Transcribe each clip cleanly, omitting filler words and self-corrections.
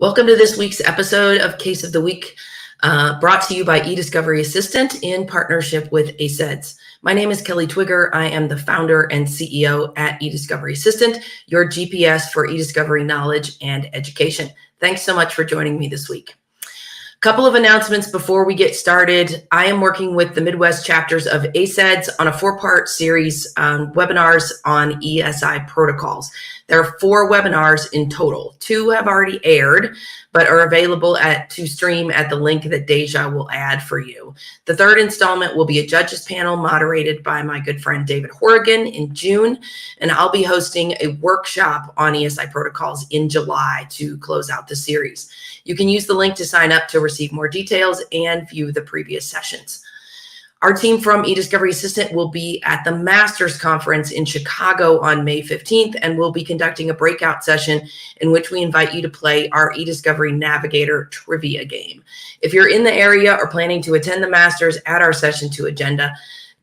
Welcome to this week's episode of Case of the Week, brought to you by eDiscovery Assistant in partnership with 𝐃.𝐍.𝐉. My name is Kelly Twigger. I am the founder and CEO at eDiscovery Assistant, your GPS for eDiscovery knowledge and education. Thanks so much for joining me this week. Couple of announcements before we get started. I am working with the Midwest chapters of 𝐃.𝐍.𝐉 on a 4-part series webinars on ESI protocols. There are 4 webinars in total. 2 have already aired, but are available to stream at the link that 𝐃.𝐍.𝐉 will add for you. The 3rd installment will be a judges panel moderated by my good friend David Horrigan in June, and I'll be hosting a workshop on ESI protocols in July to close out the series. You can use the link to sign up to receive more details and view the previous sessions. Our team from eDiscovery Assistant will be at the Masters Conference in Chicago on May 15th, and we'll be conducting a breakout session in which we invite you to play our eDiscovery Navigator trivia game. If you're in the area or planning to attend the Masters, add our session to your agenda.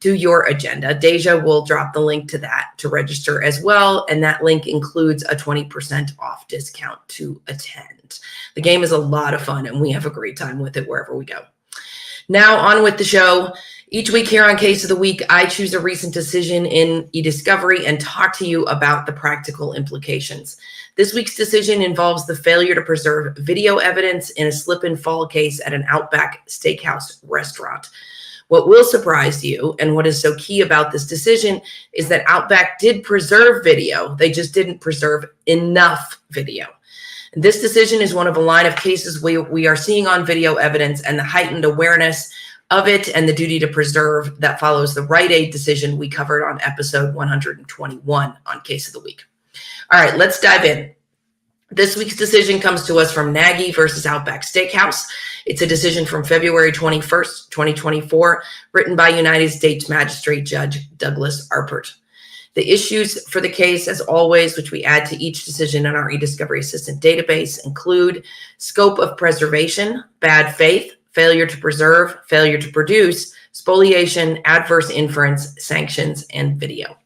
𝐃.𝐍.𝐉 will drop the link to that to register as well, and that link includes a 20% off discount to attend. The game is a lot of fun, and we have a great time with it wherever we go. Now on with the show. Each week here on Case of the Week, I choose a recent decision in eDiscovery and talk to you about the practical implications. This week's decision involves the failure to preserve video evidence in a slip and fall case at an Outback Steakhouse restaurant. What will surprise you, and what is so key about this decision, is that Outback did preserve video. They just didn't preserve enough video. This decision is one of a line of cases we are seeing on video evidence and the heightened awareness of it and the duty to preserve that follows the Rite Aid decision we covered on episode 121 on Case of the Week. All right, let's dive in. This week's decision comes to us from Nagy versus Outback Steakhouse. It's a decision from February 21st, 2024, written by United States Magistrate Judge Douglas Arpert. The issues for the case, as always, which we add to each decision in our eDiscovery Assistant database, include scope of preservation, bad faith, failure to preserve, failure to produce, spoliation, adverse inference, sanctions, and video.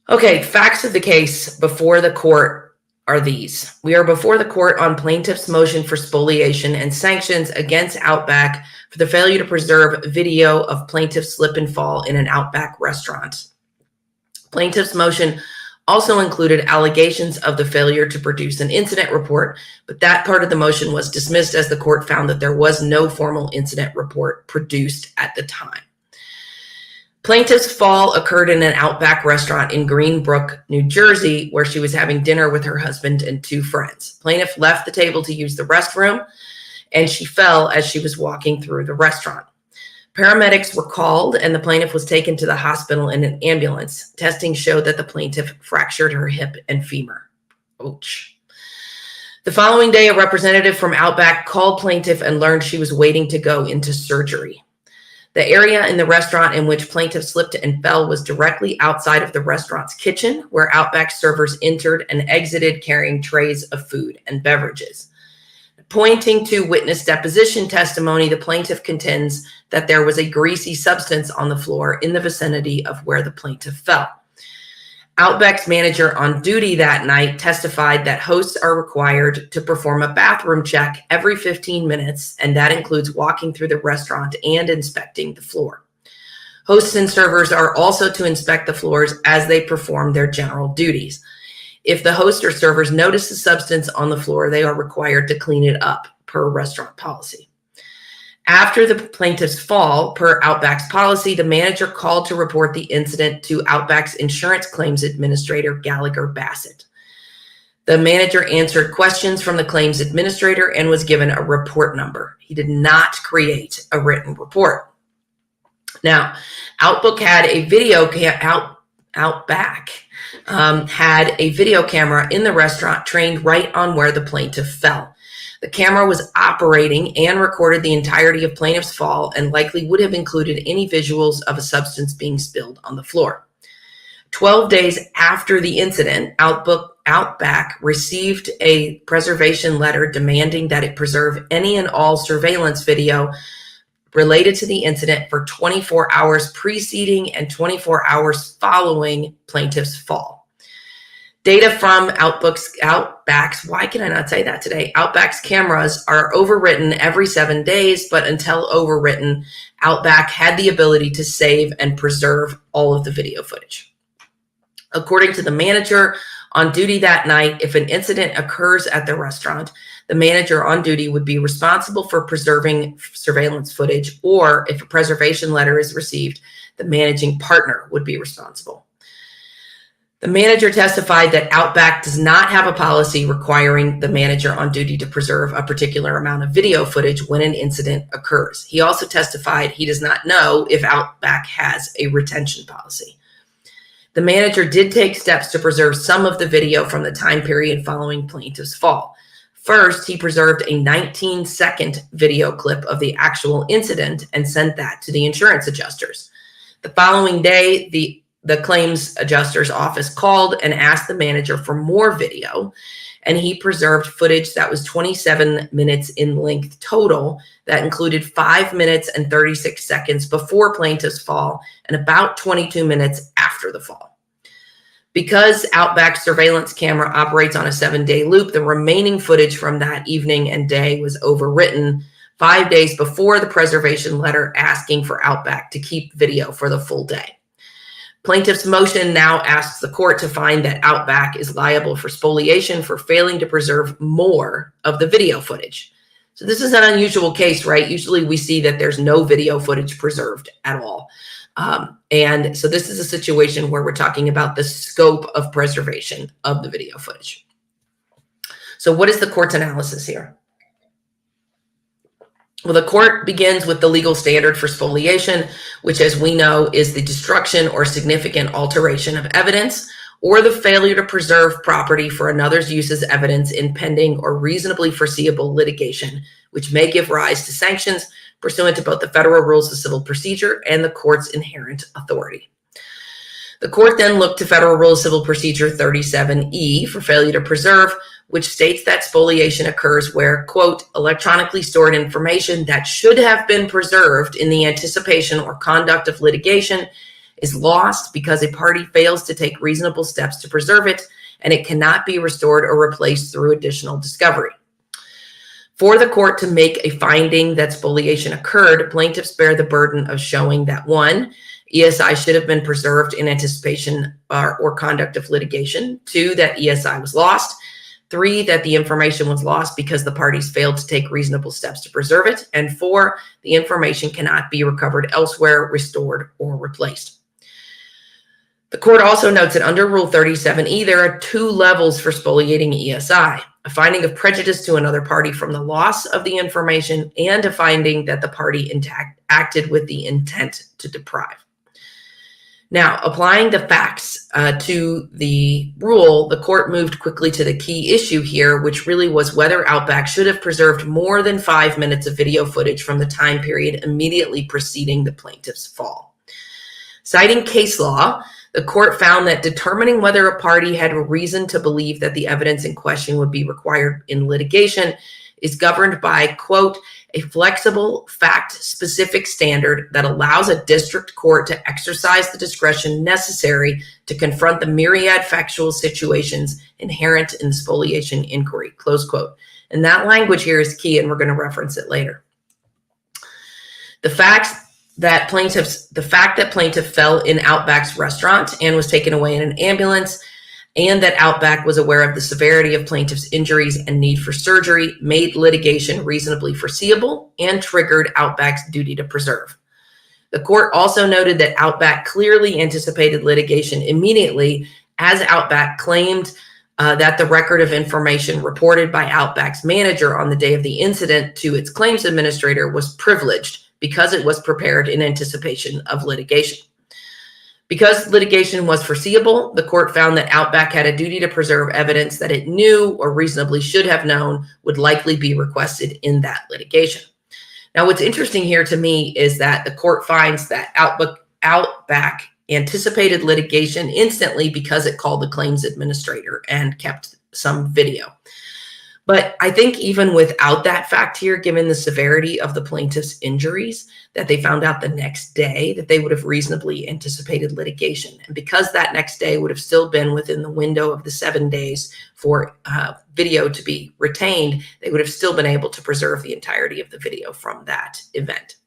Okay, facts of the case before the court are these. We are before the court on plaintiff's motion for spoliation and sanctions against Outback for the failure to preserve video of plaintiff's slip and fall in an Outback restaurant. Plaintiff's motion also included allegations of the failure to produce an incident report, but that part of the motion was dismissed as the court found that there was no formal incident report produced at the time. Plaintiff's fall occurred in an Outback restaurant in Greenbrook, New Jersey, where she was having dinner with her husband and 2 friends. Plaintiff left the table to use the restroom, and she fell as she was walking through the restaurant. Paramedics were called, and the plaintiff was taken to the hospital in an ambulance. Testing showed that the plaintiff fractured her hip and femur. Ouch. The following day, a representative from Outback called plaintiff and learned she was waiting to go into surgery. The area in the restaurant in which plaintiff slipped and fell was directly outside of the restaurant's kitchen, where Outback servers entered and exited carrying trays of food and beverages. Pointing to witness deposition testimony, the plaintiff contends that there was a greasy substance on the floor in the vicinity of where the plaintiff fell. Outback's manager on duty that night testified that hosts are required to perform a bathroom check every 15 minutes, and that includes walking through the restaurant and inspecting the floor. Hosts and servers are also to inspect the floors as they perform their general duties. If the host or servers notice the substance on the floor, they are required to clean it up per restaurant policy. After the plaintiff's fall, per Outback's policy, the manager called to report the incident to Outback's insurance claims administrator, Gallagher Bassett. The manager answered questions from the claims administrator and was given a report number. He did not create a written report. Now, Outback had a video had a video camera in the restaurant trained right on where the plaintiff fell. The camera was operating and recorded the entirety of plaintiff's fall and likely would have included any visuals of a substance being spilled on the floor. 12 days after the incident, Outback received a preservation letter demanding that it preserve any and all surveillance video related to the incident for 24 hours preceding and 24 hours following plaintiff's fall. Data from Outback's, why can I not say that today? Outback's cameras are overwritten every 7 days, but until overwritten, Outback had the ability to save and preserve all of the video footage. According to the manager on duty that night, if an incident occurs at the restaurant, the manager on duty would be responsible for preserving surveillance footage, or if a preservation letter is received, the managing partner would be responsible. The manager testified that Outback does not have a policy requiring the manager on duty to preserve a particular amount of video footage when an incident occurs. He also testified he does not know if Outback has a retention policy. The manager did take steps to preserve some of the video from the time period following plaintiff's fall. First, he preserved a 19-second video clip of the actual incident and sent that to the insurance adjusters. The following day, the claims adjuster's office called and asked the manager for more video, and he preserved footage that was 27 minutes in length total. That included 5 minutes and 36 seconds before plaintiff's fall and about 22 minutes after the fall. Because Outback's surveillance camera operates on a 7-day loop, the remaining footage from that evening and day was overwritten 5 days before the preservation letter asking for Outback to keep video for the full day. Plaintiff's motion now asks the court to find that Outback is liable for spoliation for failing to preserve more of the video footage. So this is an unusual case, right? Usually we see that there's no video footage preserved at all. And so this is a situation where we're talking about the scope of preservation of the video footage. So what is the court's analysis here? Well, the court begins with the legal standard for spoliation, which, as we know, is the destruction or significant alteration of evidence or the failure to preserve property for another's use as evidence in pending or reasonably foreseeable litigation, which may give rise to sanctions pursuant to both the federal rules of civil procedure and the court's inherent authority. The court then looked to Federal Rules of Civil Procedure 37E for failure to preserve, which states that spoliation occurs where, quote, electronically stored information that should have been preserved in the anticipation or conduct of litigation is lost because a party fails to take reasonable steps to preserve it, and it cannot be restored or replaced through additional discovery. For the court to make a finding that spoliation occurred, plaintiffs bear the burden of showing that, one, ESI should have been preserved in anticipation or conduct of litigation. 2, that ESI was lost. 3, that the information was lost because the parties failed to take reasonable steps to preserve it. And 4, the information cannot be recovered elsewhere, restored, or replaced. The court also notes that under Rule 37E, there are 2 levels for spoliating ESI: a finding of prejudice to another party from the loss of the information and a finding that the party acted with the intent to deprive. Now, applying the facts to the rule, the court moved quickly to the key issue here, which really was whether Outback should have preserved more than 5 minutes of video footage from the time period immediately preceding the plaintiff's fall. Citing case law, the court found that determining whether a party had a reason to believe that the evidence in question would be required in litigation is governed by, quote, a flexible, fact-specific standard that allows a district court to exercise the discretion necessary to confront the myriad factual situations inherent in the spoliation inquiry, close quote. And that language here is key, and we're going to reference it later. The fact that plaintiff fell in Outback's restaurant and was taken away in an ambulance, and that Outback was aware of the severity of plaintiff's injuries and need for surgery made litigation reasonably foreseeable and triggered Outback's duty to preserve. The court also noted that Outback clearly anticipated litigation immediately, as Outback claimed that the record of information reported by Outback's manager on the day of the incident to its claims administrator was privileged because it was prepared in anticipation of litigation. Because litigation was foreseeable, the court found that Outback had a duty to preserve evidence that it knew or reasonably should have known would likely be requested in that litigation. Now, what's interesting here to me is that the court finds that Outback anticipated litigation instantly because it called the claims administrator and kept some video. But I think even without that fact here, given the severity of the plaintiff's injuries, that they found out the next day, that they would have reasonably anticipated litigation. And because that next day would have still been within the window of the 7 days for video to be retained, they would have still been able to preserve the entirety of the video from that event.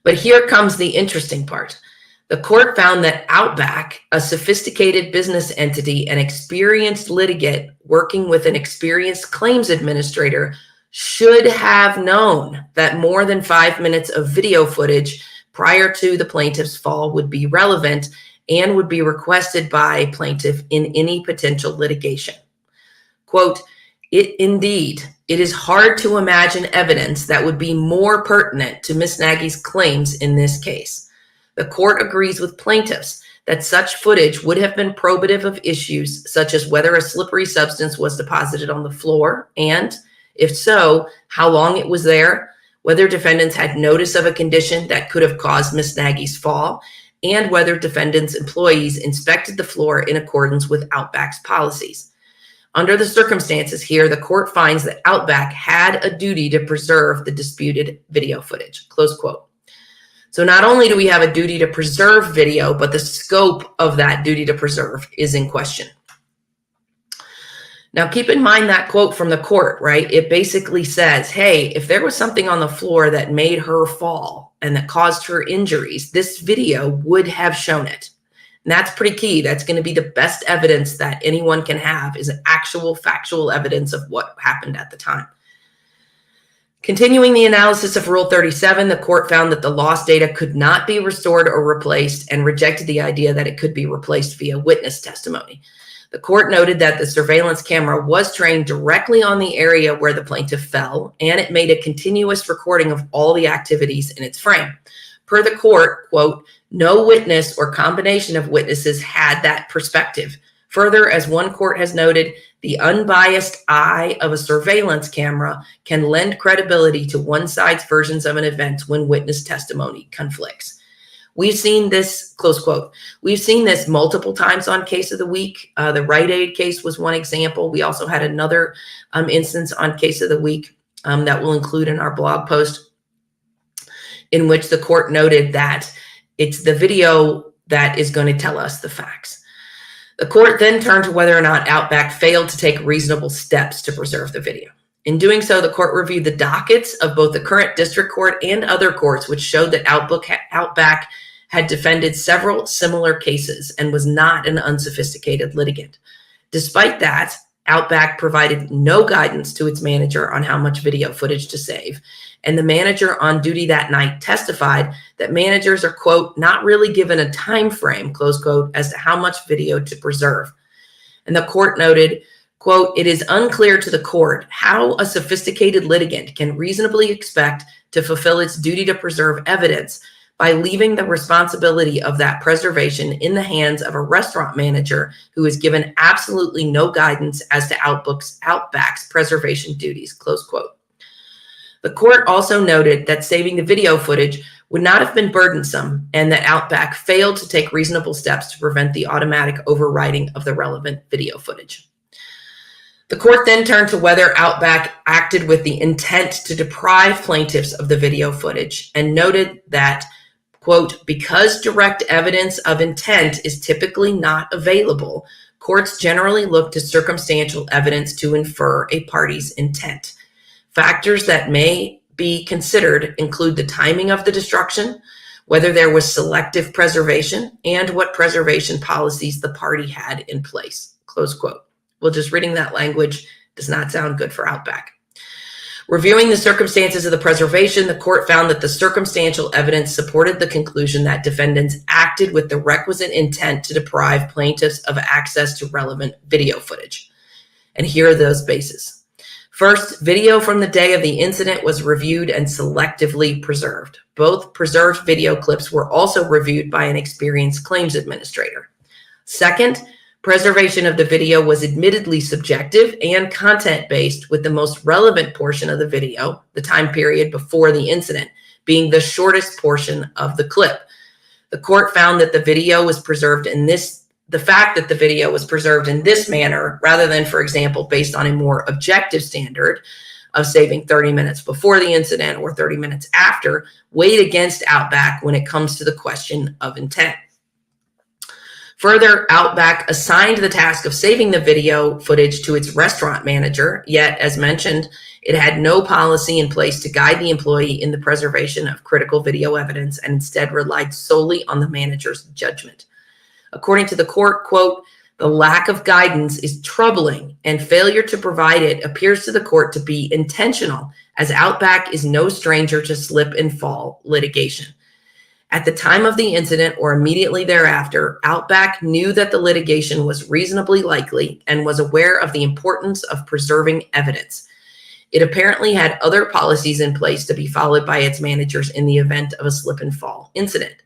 But here comes the interesting part. The court found that Outback, a sophisticated business entity and experienced litigant working with an experienced claims administrator, should have known that more than 5 minutes of video footage prior to the plaintiff's fall would be relevant and would be requested by plaintiff in any potential litigation. Quote, Indeed, it is hard to imagine evidence that would be more pertinent to Ms. Nagy's claims in this case. The court agrees with plaintiffs that such footage would have been probative of issues such as whether a slippery substance was deposited on the floor and, if so, how long it was there, whether defendants had notice of a condition that could have caused Ms. Nagy's fall, and whether defendants' employees inspected the floor in accordance with Outback's policies. Under the circumstances here, the court finds that Outback had a duty to preserve the disputed video footage, close quote. So not only do we have a duty to preserve video, but the scope of that duty to preserve is in question. Now, keep in mind that quote from the court, right? It basically says, hey, if there was something on the floor that made her fall and that caused her injuries, this video would have shown it. And that's pretty key. That's going to be the best evidence that anyone can have, is actual factual evidence of what happened at the time. Continuing the analysis of Rule 37, the court found that the lost data could not be restored or replaced and rejected the idea that it could be replaced via witness testimony. The court noted that the surveillance camera was trained directly on the area where the plaintiff fell, and it made a continuous recording of all the activities in its frame. Per the court, quote, no witness or combination of witnesses had that perspective. Further, as one court has noted, the unbiased eye of a surveillance camera can lend credibility to one side's versions of an event when witness testimony conflicts. We've seen this, close quote, we've seen this multiple times on Case of the Week. The Rite Aid case was one example. We also had another instance on Case of the Week that we'll include in our blog post, in which the court noted that it's the video that is going to tell us the facts. The court then turned to whether or not Outback failed to take reasonable steps to preserve the video. In doing so, the court reviewed the dockets of both the current district court and other courts, which showed that Outback had defended several similar cases and was not an unsophisticated litigant. Despite that, Outback provided no guidance to its manager on how much video footage to save. And the manager on duty that night testified that managers are, quote, not really given a time frame, close quote, as to how much video to preserve. And the court noted, quote, it is unclear to the court how a sophisticated litigant can reasonably expect to fulfill its duty to preserve evidence by leaving the responsibility of that preservation in the hands of a restaurant manager who is given absolutely no guidance as to Outback's preservation duties, close quote. The court also noted that saving the video footage would not have been burdensome and that Outback failed to take reasonable steps to prevent the automatic overwriting of the relevant video footage. The court then turned to whether Outback acted with the intent to deprive plaintiffs of the video footage and noted that, quote, because direct evidence of intent is typically not available, courts generally look to circumstantial evidence to infer a party's intent. Factors that may be considered include the timing of the destruction, whether there was selective preservation, and what preservation policies the party had in place, close quote. Well, just reading that language does not sound good for Outback. Reviewing the circumstances of the preservation, the court found that the circumstantial evidence supported the conclusion that defendants acted with the requisite intent to deprive plaintiffs of access to relevant video footage. And here are those bases. First, video from the day of the incident was reviewed and selectively preserved. Both preserved video clips were also reviewed by an experienced claims administrator. Second, preservation of the video was admittedly subjective and content-based, with the most relevant portion of the video, the time period before the incident, being the shortest portion of the clip. The court found that the video was preserved in the fact that the video was preserved in this manner, rather than, for example, based on a more objective standard of saving 30 minutes before the incident or 30 minutes after, weighed against Outback when it comes to the question of intent. Further, Outback assigned the task of saving the video footage to its restaurant manager, yet, as mentioned, it had no policy in place to guide the employee in the preservation of critical video evidence and instead relied solely on the manager's judgment. According to the court, quote, "The lack of guidance is troubling and failure to provide it appears to the court to be intentional, as Outback is no stranger to slip and fall litigation. At the time of the incident or immediately thereafter, Outback knew that the litigation was reasonably likely and was aware of the importance of preserving evidence. It apparently had other policies in place to be followed by its managers in the event of a slip and fall incident.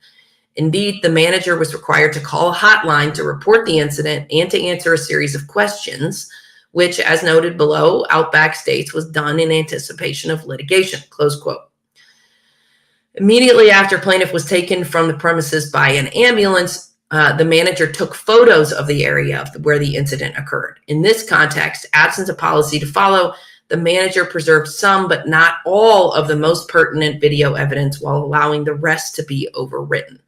Indeed, the manager was required to call a hotline to report the incident and to answer a series of questions, which, as noted below, Outback states was done in anticipation of litigation," close quote. Immediately after plaintiff was taken from the premises by an ambulance, the manager took photos of the area where the incident occurred. In this context, absent a policy to follow, the manager preserved some but not all of the most pertinent video evidence while allowing the rest to be overwritten.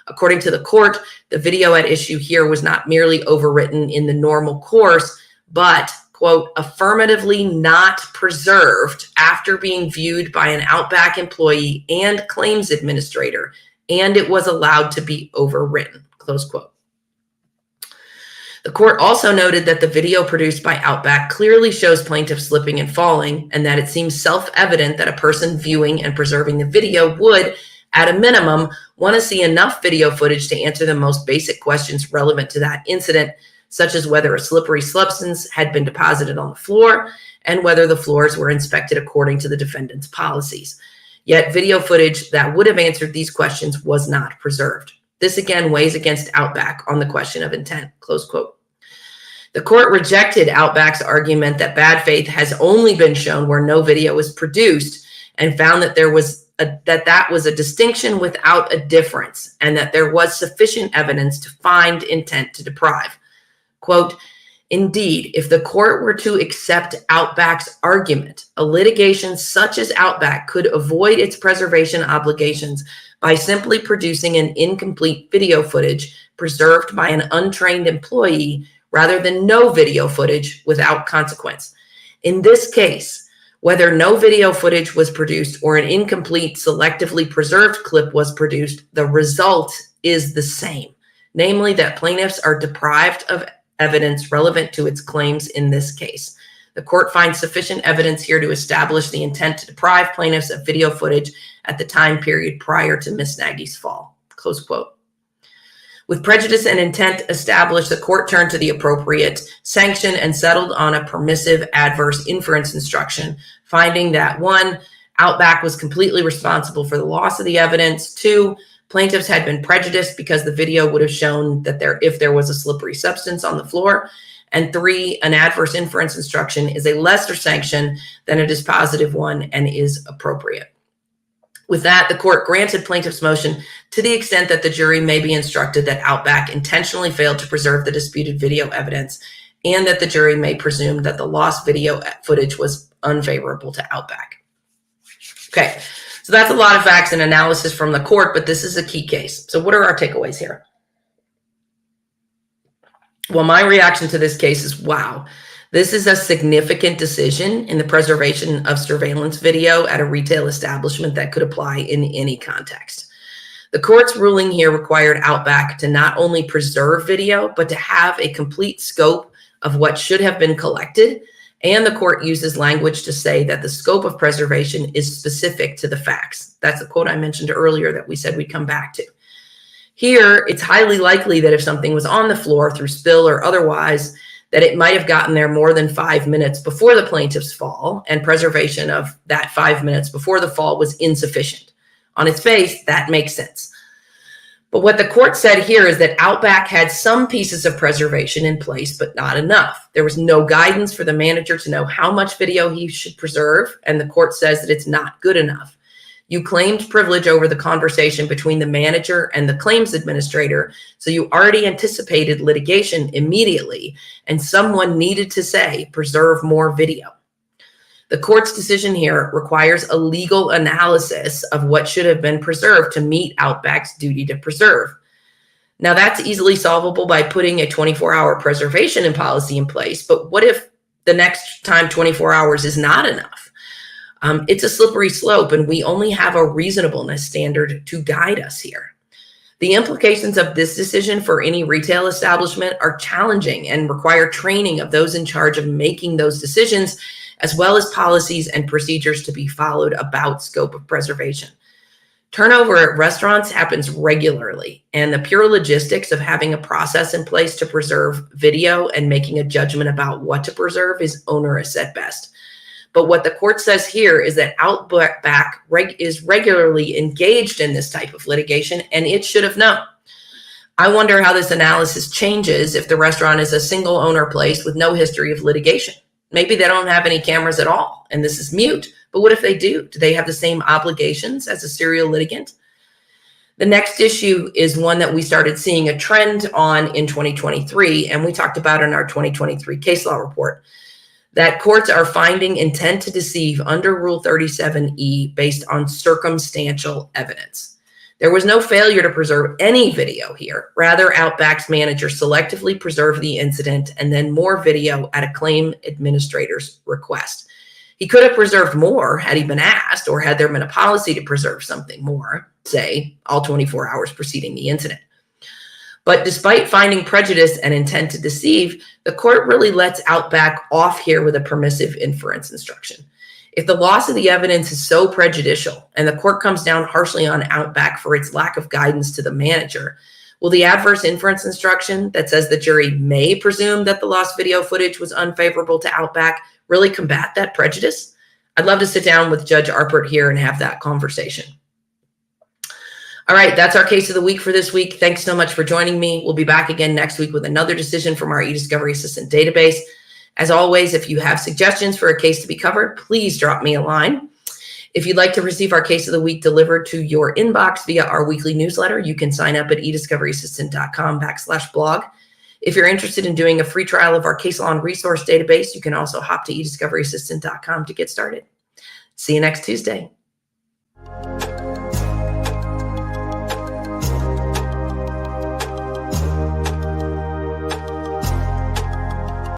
According to the court, the video at issue here was not merely overwritten in the normal course, but, quote, "affirmatively not preserved after being viewed by an Outback employee and claims administrator, and it was allowed to be overwritten," close quote. The court also noted that the video produced by Outback clearly shows plaintiff slipping and falling, and that it seems self-evident that a person viewing and preserving the video would, at a minimum, want to see enough video footage to answer the most basic questions relevant to that incident, such as whether a slippery substance had been deposited on the floor and whether the floors were inspected according to the defendant's policies. Yet video footage that would have answered these questions was not preserved. This again weighs against Outback on the question of intent, close quote. The court rejected Outback's argument that bad faith has only been shown where no video was produced and found that that was a distinction without a difference and that there was sufficient evidence to find intent to deprive. Quote, "Indeed, if the court were to accept Outback's argument, a litigation such as Outback could avoid its preservation obligations by simply producing an incomplete video footage preserved by an untrained employee rather than no video footage without consequence. In this case, whether no video footage was produced or an incomplete, selectively preserved clip was produced, the result is the same, namely that plaintiffs are deprived of evidence relevant to its claims in this case. The court finds sufficient evidence here to establish the intent to deprive plaintiffs of video footage at the time period prior to Ms. Nagy's fall," close quote. With prejudice and intent established, the court turned to the appropriate sanction and settled on a permissive adverse inference instruction, finding that 1, Outback was completely responsible for the loss of the evidence. 2, plaintiffs had been prejudiced because the video would have shown that if there was a slippery substance on the floor. And 3, an adverse inference instruction is a lesser sanction than a dispositive one and is appropriate. With that, the court granted plaintiff's motion to the extent that the jury may be instructed that Outback intentionally failed to preserve the disputed video evidence and that the jury may presume that the lost video footage was unfavorable to Outback. Okay, so that's a lot of facts and analysis from the court, but this is a key case. So what are our takeaways here? Well, my reaction to this case is, wow, this is a significant decision in the preservation of surveillance video at a retail establishment that could apply in any context. The court's ruling here required Outback to not only preserve video, but to have a complete scope of what should have been collected. And the court uses language to say that the scope of preservation is specific to the facts. That's the quote I mentioned earlier that we said we'd come back to. Here, it's highly likely that if something was on the floor through spill or otherwise, that it might have gotten there more than 5 minutes before the plaintiff's fall, and preservation of that 5 minutes before the fall was insufficient. On its face, that makes sense. But what the court said here is that Outback had some pieces of preservation in place, but not enough. There was no guidance for the manager to know how much video he should preserve, and the court says that it's not good enough. You claimed privilege over the conversation between the manager and the claims administrator, so you already anticipated litigation immediately, and someone needed to say, preserve more video. The court's decision here requires a legal analysis of what should have been preserved to meet Outback's duty to preserve. Now, that's easily solvable by putting a 24-hour preservation policy in place, but what if the next time 24 hours is not enough? It's a slippery slope, and we only have a reasonableness standard to guide us here. The implications of this decision for any retail establishment are challenging and require training of those in charge of making those decisions, as well as policies and procedures to be followed about scope of preservation. Turnover at restaurants happens regularly, and the pure logistics of having a process in place to preserve video and making a judgment about what to preserve is onerous at best. But what the court says here is that Outback is regularly engaged in this type of litigation, and it should have known. I wonder how this analysis changes if the restaurant is a single owner place with no history of litigation. Maybe they don't have any cameras at all, and this is mute. But what if they do? Do they have the same obligations as a serial litigant? The next issue is one that we started seeing a trend on in 2023, and we talked about in our 2023 case law report, that courts are finding intent to deceive under Rule 37E based on circumstantial evidence. There was no failure to preserve any video here. Rather, Outback's manager selectively preserved the incident and then more video at a claim administrator's request. He could have preserved more had he been asked, or had there been a policy to preserve something more, say, all 24 hours preceding the incident. But despite finding prejudice and intent to deceive, the court really lets Outback off here with a permissive inference instruction. If the loss of the evidence is so prejudicial and the court comes down harshly on Outback for its lack of guidance to the manager, will the adverse inference instruction that says the jury may presume that the lost video footage was unfavorable to Outback really combat that prejudice? I'd love to sit down with Judge Arpert here and have that conversation. All right, that's our case of the week for this week. Thanks so much for joining me. We'll be back again next week with another decision from our eDiscovery Assistant database. As always, if you have suggestions for a case to be covered, please drop me a line. If you'd like to receive our case of the week delivered to your inbox via our weekly newsletter, you can sign up at eDiscoveryAssistant.com/blog. If you're interested in doing a free trial of our case law and resource database, you can also hop to eDiscoveryAssistant.com to get started. See you next Tuesday.